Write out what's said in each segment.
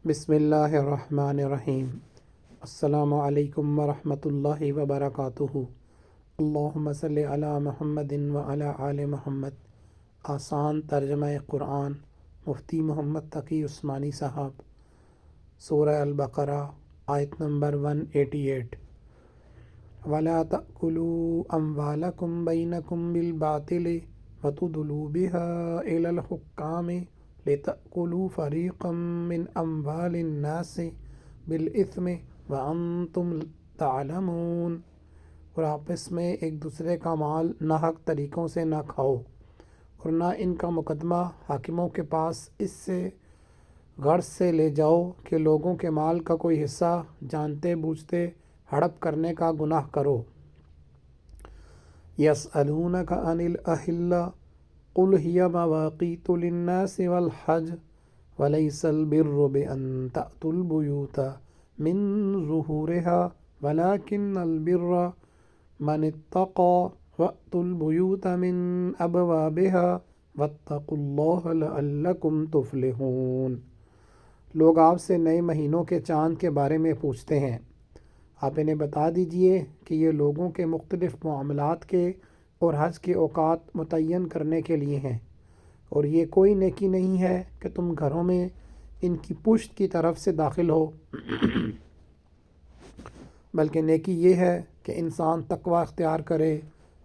بسم اللہ الرحمن الرحیم۔ السلام علیکم ورحمۃ اللہ وبرکاتہ۔ اللہم صلی علی محمد وعلی آل محمد۔ آسان ترجمہ قرآن مفتی محمد تقی عثمانی صاحب۔ سورہ البقرہ آیت نمبر 188۔ وَلَا تَأْكُلُوا أَمْوَالَكُمْ بَيْنَكُمْ بِالْبَاطِلِ وَتُدْلُوا بِهَا إِلَى الْحُكَّامِ لِتَأْكُلُوا فَرِيقًا مِّنْ أَمْوَالِ النَّاسِ بِالْإِثْمِ وَأَنْتُمْ تَعْلَمُونَ۔ اور آپس میں ایک دوسرے کا مال ناحق طریقوں سے نہ کھاؤ، اور نہ ان کا مقدمہ حاکموں کے پاس اس سے غرض سے لے جاؤ کہ لوگوں کے مال کا کوئی حصہ جانتے بوجھتے ہڑپ کرنے کا گناہ کرو۔ یسألونک عن الأہلہ قل ہی مواقیت للناس والحج ولیس البر بأن تأتوا البیوت من ظہورها ولكن البر من اتقى وأتوا البیوت من ابوابها واتقوا اللہ لعلکم تفلحون۔ لوگ آپ سے نئے مہینوں کے چاند کے بارے میں پوچھتے ہیں، آپ انہیں بتا دیجئے کہ یہ لوگوں کے مختلف معاملات کے اور حج کے اوقات متعین کرنے کے لیے ہیں، اور یہ کوئی نیکی نہیں ہے کہ تم گھروں میں ان کی پشت کی طرف سے داخل ہو، بلکہ نیکی یہ ہے کہ انسان تقوی اختیار کرے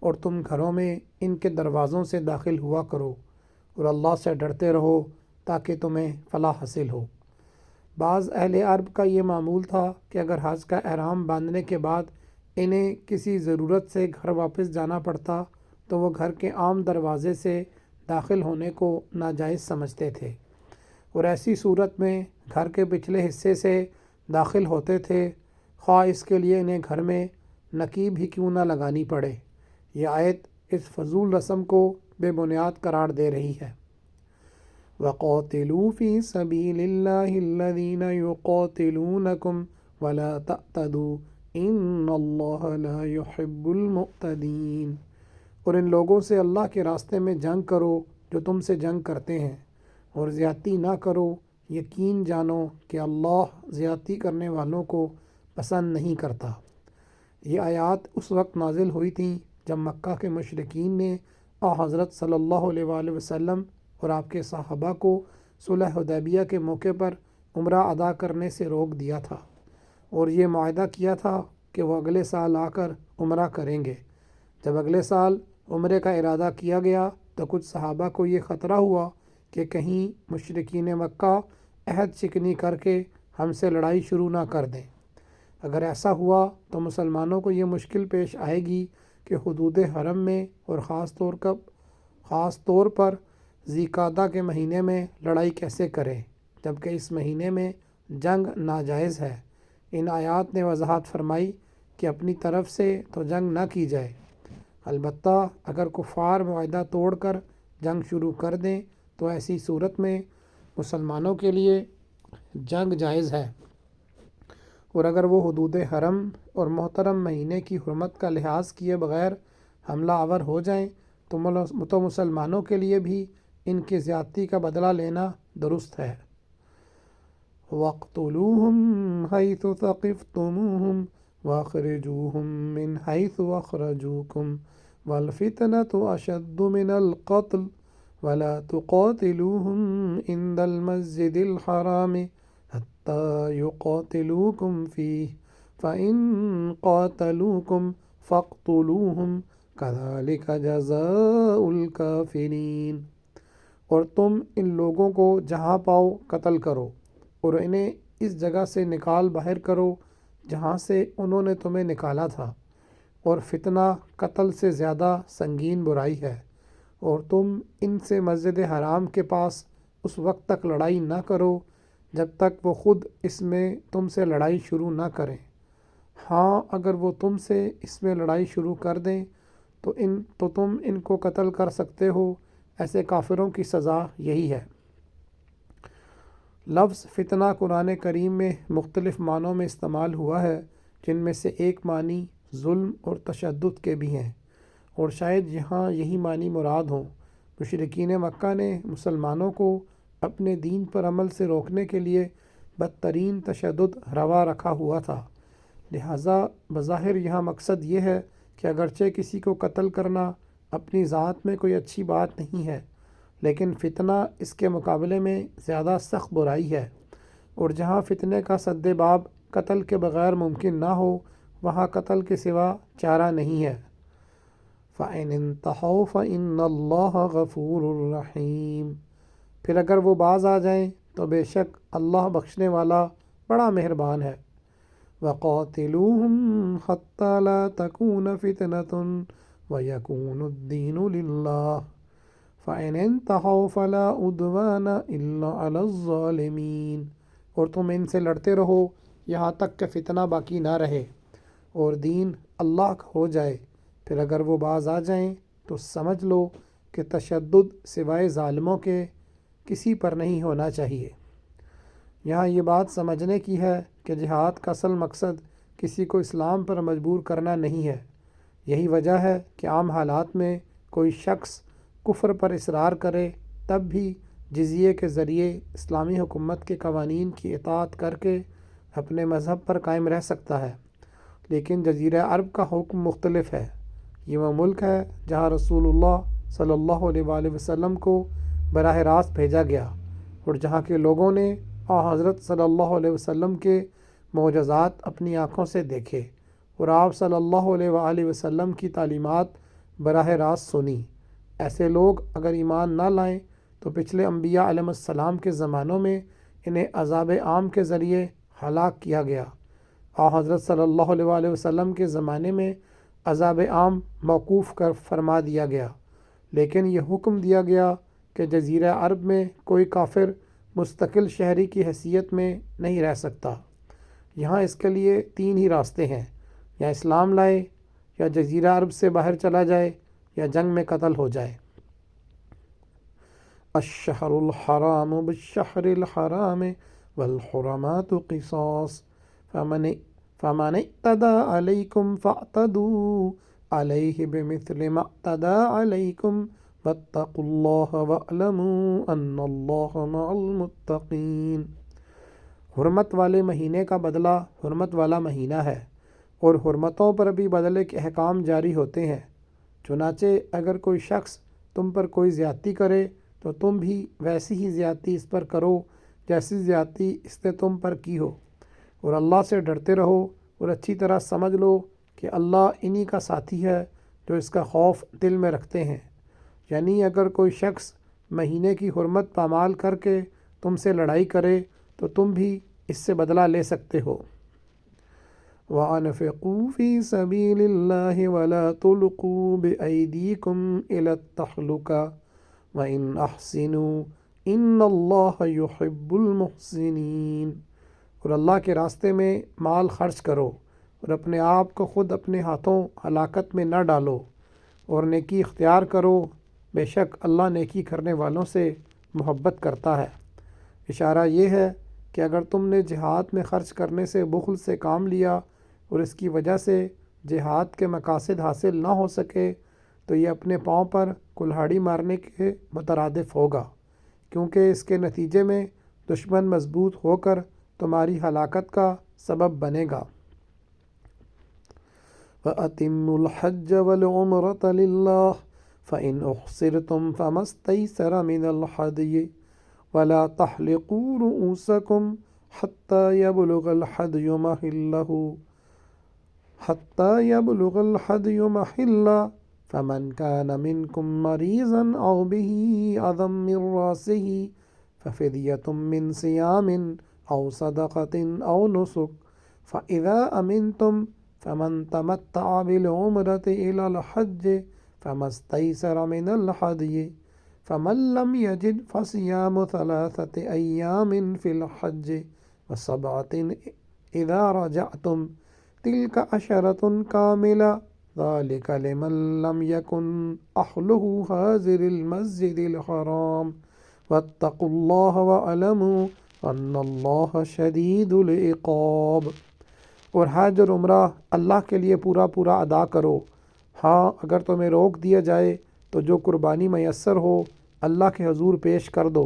اور تم گھروں میں ان کے دروازوں سے داخل ہوا کرو، اور اللہ سے ڈرتے رہو تاکہ تمہیں فلاح حاصل ہو۔ بعض اہل عرب کا یہ معمول تھا کہ اگر حج کا احرام باندھنے کے بعد انہیں کسی ضرورت سے گھر واپس جانا پڑتا تو وہ گھر کے عام دروازے سے داخل ہونے کو ناجائز سمجھتے تھے، اور ایسی صورت میں گھر کے پچھلے حصے سے داخل ہوتے تھے، خواہ اس کے لیے انہیں گھر میں نقیب ہی کیوں نہ لگانی پڑے۔ یہ آیت اس فضول رسم کو بے بنیاد قرار دے رہی ہے۔ وَقَاتِلُوا فِي سَبِيلِ اللَّهِ الَّذِينَ يُقَاتِلُونَكُمْ وَلَا تَعْتَدُوا إِنَّ اللَّهَ لَا يُحِبُّ الْمُعْتَدِينَ۔ اور ان لوگوں سے اللہ کے راستے میں جنگ کرو جو تم سے جنگ کرتے ہیں، اور زیادتی نہ کرو، یقین جانو کہ اللہ زیادتی کرنے والوں کو پسند نہیں کرتا۔ یہ آیات اس وقت نازل ہوئی تھیں جب مکہ کے مشرکین نے حضرت صلی اللہ علیہ وآلہ وسلم اور آپ کے صحابہ کو صلح حدیبیہ کے موقع پر عمرہ ادا کرنے سے روک دیا تھا، اور یہ معاہدہ کیا تھا کہ وہ اگلے سال آ کر عمرہ کریں گے۔ جب اگلے سال عمرے کا ارادہ کیا گیا تو کچھ صحابہ کو یہ خطرہ ہوا کہ کہیں مشرکین مکہ عہد شکنی کر کے ہم سے لڑائی شروع نہ کر دیں۔ اگر ایسا ہوا تو مسلمانوں کو یہ مشکل پیش آئے گی کہ حدود حرم میں اور خاص طور پر ذی قعدہ کے مہینے میں لڑائی کیسے کریں، جبکہ اس مہینے میں جنگ ناجائز ہے۔ ان آیات نے وضاحت فرمائی کہ اپنی طرف سے تو جنگ نہ کی جائے، البتہ اگر کفار معاہدہ توڑ کر جنگ شروع کر دیں تو ایسی صورت میں مسلمانوں کے لیے جنگ جائز ہے، اور اگر وہ حدود حرم اور محترم مہینے کی حرمت کا لحاظ کیے بغیر حملہ آور ہو جائیں تو مسلمانوں کے لیے بھی ان کی زیادتی کا بدلہ لینا درست ہے۔ وَاقْتُلُوهُمْ حَيْثُ ثَقِفْتُمُوهُمْ وَأَخْرِجُوهُمْ مِنْ حَيْثُ أَخْرَجُوكُمْ وَالْفِتْنَةُ أَشَدُّ مِنَ الْقَتْلِ وَلَا تُقَاتِلُوهُمْ عِنْدَ الْمَسْجِدِ الْحَرَامِ حَتَّى يُقَاتِلُوكُمْ فِيهِ فَإِنْ قَاتَلُوكُمْ فَاقْتُلُوهُمْ كَذَلِكَ جَزَاءُ الْكَافِرِينَ۔ اور تم ان لوگوں کو جہاں پاؤ قتل کرو، اور انہیں اس جگہ سے نکال باہر کرو جہاں سے انہوں نے تمہیں نکالا تھا، اور فتنہ قتل سے زیادہ سنگین برائی ہے، اور تم ان سے مسجد حرام کے پاس اس وقت تک لڑائی نہ کرو جب تک وہ خود اس میں تم سے لڑائی شروع نہ کریں۔ ہاں اگر وہ تم سے اس میں لڑائی شروع کر دیں تو تم ان کو قتل کر سکتے ہو، ایسے کافروں کی سزا یہی ہے۔ لفظ فتنہ قرآن کریم میں مختلف معنوں میں استعمال ہوا ہے، جن میں سے ایک معنی ظلم اور تشدد کے بھی ہیں، اور شاید یہاں یہی معنی مراد ہوں۔ مشرکین مکہ نے مسلمانوں کو اپنے دین پر عمل سے روکنے کے لیے بدترین تشدد روا رکھا ہوا تھا۔ لہٰذا بظاہر یہاں مقصد یہ ہے کہ اگرچہ کسی کو قتل کرنا اپنی ذات میں کوئی اچھی بات نہیں ہے، لیکن فتنہ اس کے مقابلے میں زیادہ سخت برائی ہے، اور جہاں فتنے کا سد باب قتل کے بغیر ممکن نہ ہو وہاں قتل کے سوا چارہ نہیں ہے۔ فَإِنِ انْتَهَوْا فَإِنَّ اللَّهَ غَفُورٌ رَحِيمٌ، پھر اگر وہ باز آ جائیں تو بے شک اللہ بخشنے والا بڑا مہربان ہے۔ وَقَاتِلُوهُمْ حَتَّى لَا تَكُونَ فِتْنَةٌ وَيَكُونُ الدِّينُ لِلَّهِ فَإِنِ انْتَهَوْا فَلَا عُدْوَانَ إِلَّا عَلَى الظَّالِمِينَ، اور تم ان سے لڑتے رہو یہاں تک کہ فتنہ باقی نہ رہے اور دین اللہ کا ہو جائے۔ پھر اگر وہ باز آ جائیں تو سمجھ لو کہ تشدد سوائے ظالموں کے کسی پر نہیں ہونا چاہیے۔ یہاں یہ بات سمجھنے کی ہے کہ جہاد کا اصل مقصد کسی کو اسلام پر مجبور کرنا نہیں ہے۔ یہی وجہ ہے کہ عام حالات میں کوئی شخص کفر پر اصرار کرے تب بھی جزیے کے ذریعے اسلامی حکومت کے قوانین کی اطاعت کر کے اپنے مذہب پر قائم رہ سکتا ہے، لیکن جزیرہ عرب کا حکم مختلف ہے۔ یہ وہ ملک ہے جہاں رسول اللہ صلی اللہ علیہ وآلہ وسلم کو براہ راست بھیجا گیا، اور جہاں کے لوگوں نے حضرت صلی اللہ علیہ وسلم کے معجزات اپنی آنکھوں سے دیکھے اور آپ صلی اللہ علیہ وآلہ وسلم کی تعلیمات براہ راست سنی۔ ایسے لوگ اگر ایمان نہ لائیں تو پچھلے انبیاء علیہ السلام کے زمانوں میں انہیں عذاب عام کے ذریعے ہلاک کیا گیا۔ حضرت صلی اللہ علیہ وآلہ وسلم کے زمانے میں عذاب عام موقوف کر فرما دیا گیا، لیکن یہ حکم دیا گیا کہ جزیرہ عرب میں کوئی کافر مستقل شہری کی حیثیت میں نہیں رہ سکتا۔ یہاں اس کے لیے تین ہی راستے ہیں، یا اسلام لائے، یا جزیرہ عرب سے باہر چلا جائے، یا جنگ میں قتل ہو جائے۔ الشہر الحرام بالشہر الحرام والحرمات قصاص فمن اعتدى علیکم فاعتدوا علیہ بمثل ما اعتدى علیکم واتقوا اللہ واعلموا ان اللہ مع المتقین۔ حرمت والے مہینے کا بدلہ حرمت والا مہینہ ہے، اور حرمتوں پر بھی بدلے کے احکام جاری ہوتے ہیں۔ چنانچہ اگر کوئی شخص تم پر کوئی زیادتی کرے تو تم بھی ویسی ہی زیادتی اس پر کرو جیسی زیادتی اس نے تم پر کی ہو، اور اللہ سے ڈرتے رہو اور اچھی طرح سمجھ لو کہ اللہ انہی کا ساتھی ہے جو اس کا خوف دل میں رکھتے ہیں۔ یعنی اگر کوئی شخص مہینے کی حرمت پامال کر کے تم سے لڑائی کرے تو تم بھی اس سے بدلہ لے سکتے ہو۔ وَأَنْفِقُوا فِي سَبِيلِ اللَّهِ وَلَا تُلْقُوا بِأَيْدِيكُمْ إِلَى التَّهْلُكَةِ وَإِنْ أَحْسِنُوا إِنَّ اللَّهَ يُحِبُّ الْمُحْسِنِينَ، اور اللہ کے راستے میں مال خرچ کرو اور اپنے آپ کو خود اپنے ہاتھوں ہلاکت میں نہ ڈالو، اور نیکی اختیار کرو، بے شک اللہ نیکی کرنے والوں سے محبت کرتا ہے۔ اشارہ یہ ہے کہ اگر تم نے جہاد میں خرچ کرنے سے بخل سے کام لیا اور اس کی وجہ سے جہاد کے مقاصد حاصل نہ ہو سکے تو یہ اپنے پاؤں پر کلہاڑی مارنے کے مترادف ہوگا، کیونکہ اس کے نتیجے میں دشمن مضبوط ہو کر تمہاری ہلاکت کا سبب بنے گا۔ وَأَتِمُّوا الْحَجَّ وَالْعُمْرَةَ لِلَّهِ فَإِنْ أُحْصِرْتُمْ فَمَا اسْتَيْسَرَ مِنَ الْهَدْيِ وَلَا تَحْلِقُوا رُؤُوسَكُمْ حَتَّى يَبْلُغَ الْحَدْيُ مَحِلَّهُ فَمَنْ كَانَ مِنْكُمْ مَرِيضًا أَوْ بِهِ أَذًى مِّن رَّأْسِهِ فَفِدْيَةٌ مِّن صِيَامٍ أَوْ صَدَقَةٍ أَوْ نُسُكٍ فَإِذَا أَمِنْتُمْ فَمَنْ تَمَتَّعَ بِالْعُمْرَةِ إِلَى الْحَجِّ فَمَا اسْتَيْسَرَ مِنَ الْهَدْيِ فَمَنْ لَمْ يَجِدْ فَصِيَامُ 3 أَيَّامٍ فِي الْحَجِّ و7 إِذَا رَجَعْتُمْ تِلْكَ 10 كَامِلَةٌ ذَلِكَ لِمَنْ لَمْ يَكُنْ أَهْلُهُ حَاضِرِ الْمَسْجِدِ الْحَرَامِ وَاتَّقُوا اللَّهَ وَاعْلَمُوا أَنَّ اللَّهَ شَدِيدُ الْعِقَابِ۔ اور حج اور عمرہ اللہ کے لیے پورا پورا ادا کرو۔ ہاں اگر تمہیں روک دیا جائے تو جو قربانی میسر ہو اللہ کے حضور پیش کر دو،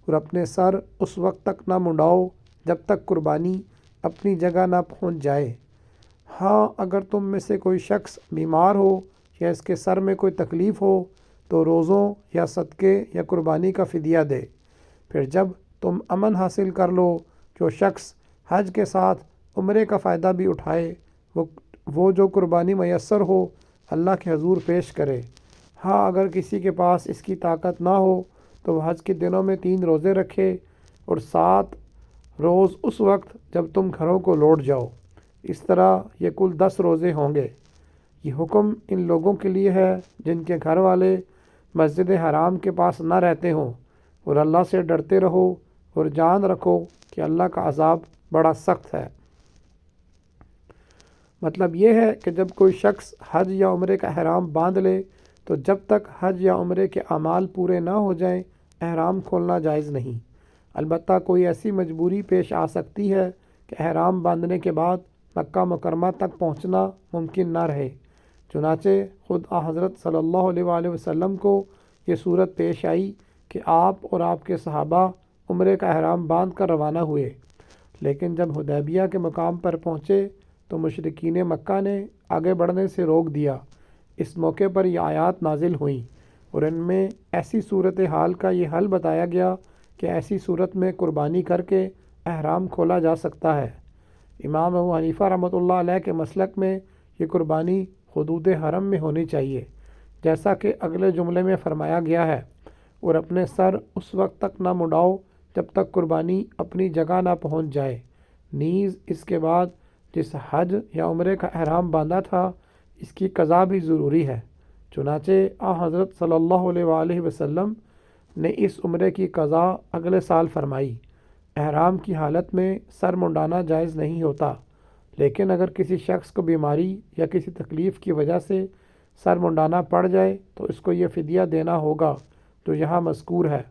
اور اپنے سر اس وقت تک نہ منڈاؤ جب تک قربانی اپنی جگہ نہ پہنچ جائے۔ ہاں، اگر تم میں سے کوئی شخص بیمار ہو یا اس کے سر میں کوئی تکلیف ہو تو روزوں یا صدقے یا قربانی کا فدیہ دے۔ پھر جب تم امن حاصل کر لو، جو شخص حج کے ساتھ عمرے کا فائدہ بھی اٹھائے وہ جو قربانی میسر ہو اللہ کے حضور پیش کرے۔ ہاں، اگر کسی کے پاس اس کی طاقت نہ ہو تو وہ حج کے دنوں میں 3 روزے رکھے اور 7 روز اس وقت جب تم گھروں کو لوٹ جاؤ۔ اس طرح یہ کل 10 روزے ہوں گے۔ یہ حکم ان لوگوں کے لیے ہے جن کے گھر والے مسجد حرام کے پاس نہ رہتے ہوں، اور اللہ سے ڈرتے رہو اور جان رکھو کہ اللہ کا عذاب بڑا سخت ہے۔ مطلب یہ ہے کہ جب کوئی شخص حج یا عمرے کا احرام باندھ لے تو جب تک حج یا عمرے کے اعمال پورے نہ ہو جائیں احرام کھولنا جائز نہیں۔ البتہ کوئی ایسی مجبوری پیش آ سکتی ہے کہ احرام باندھنے کے بعد مکہ مکرمہ تک پہنچنا ممکن نہ رہے۔ چنانچہ خود حضرت صلی اللہ علیہ وآلہ وسلم کو یہ صورت پیش آئی کہ آپ اور آپ کے صحابہ عمرے کا احرام باندھ کر روانہ ہوئے، لیکن جب حدیبیہ کے مقام پر پہنچے تو مشرکین مکہ نے آگے بڑھنے سے روک دیا۔ اس موقع پر یہ آیات نازل ہوئیں اور ان میں ایسی صورتحال کا یہ حل بتایا گیا کہ ایسی صورت میں قربانی کر کے احرام کھولا جا سکتا ہے۔ امام ابو حنیفہ رحمۃ اللہ علیہ کے مسلک میں یہ قربانی حدود حرم میں ہونی چاہیے، جیسا کہ اگلے جملے میں فرمایا گیا ہے، اور اپنے سر اس وقت تک نہ مڈاؤ جب تک قربانی اپنی جگہ نہ پہنچ جائے۔ نیز اس کے بعد جس حج یا عمرے کا احرام باندھا تھا اس کی قضا بھی ضروری ہے۔ چنانچہ حضرت صلی اللہ علیہ وآلہ وسلم نے اس عمرے کی قضا اگلے سال فرمائی۔ احرام کی حالت میں سر منڈانا جائز نہیں ہوتا، لیکن اگر کسی شخص کو بیماری یا کسی تکلیف کی وجہ سے سر منڈانا پڑ جائے تو اس کو یہ فدیہ دینا ہوگا جو یہاں مذکور ہے۔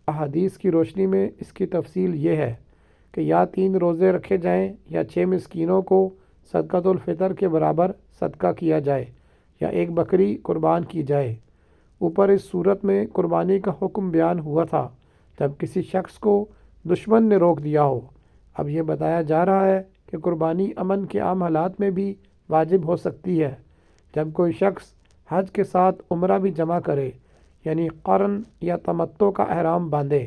احادیث کی روشنی میں اس کی تفصیل یہ ہے کہ یا 3 روزے رکھے جائیں یا 6 مسکینوں کو صدقۃ الفطر کے برابر صدقہ کیا جائے یا ایک بکری قربان کی جائے۔ اوپر اس صورت میں قربانی کا حکم بیان ہوا تھا جب کسی شخص کو دشمن نے روک دیا ہو۔ اب یہ بتایا جا رہا ہے کہ قربانی امن کے عام حالات میں بھی واجب ہو سکتی ہے، جب کوئی شخص حج کے ساتھ عمرہ بھی جمع کرے، یعنی قرن یا تمتع کا احرام باندھے۔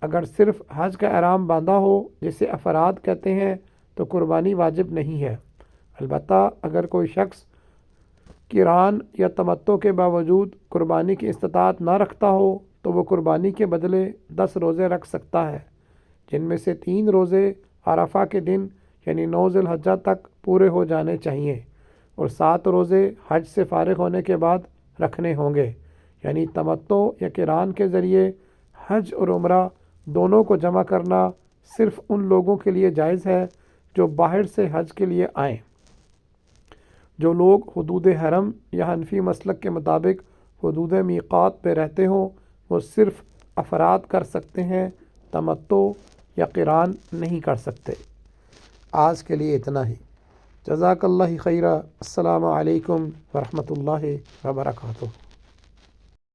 اگر صرف حج کا احرام باندھا ہو جسے افراد کہتے ہیں تو قربانی واجب نہیں ہے۔ البتہ اگر کوئی شخص قران یا تمتع کے باوجود قربانی کی استطاعت نہ رکھتا ہو تو وہ قربانی کے بدلے 10 روزے رکھ سکتا ہے، جن میں سے 3 روزے عرفہ کے دن یعنی 9 ذی الحجہ تک پورے ہو جانے چاہیے، اور 7 روزے حج سے فارغ ہونے کے بعد رکھنے ہوں گے۔ یعنی تمتع یا قران کے ذریعے حج اور عمرہ دونوں کو جمع کرنا صرف ان لوگوں کے لیے جائز ہے جو باہر سے حج کے لیے آئیں۔ جو لوگ حدود حرم یا حنفی مسلک کے مطابق حدود میقات پہ رہتے ہوں وہ صرف افراد کر سکتے ہیں، تمتع یا قران نہیں کر سکتے۔ آج کے لیے اتنا ہی۔ جزاک اللہ خیرہ۔ السلام علیکم ورحمۃ اللہ وبرکاتہ۔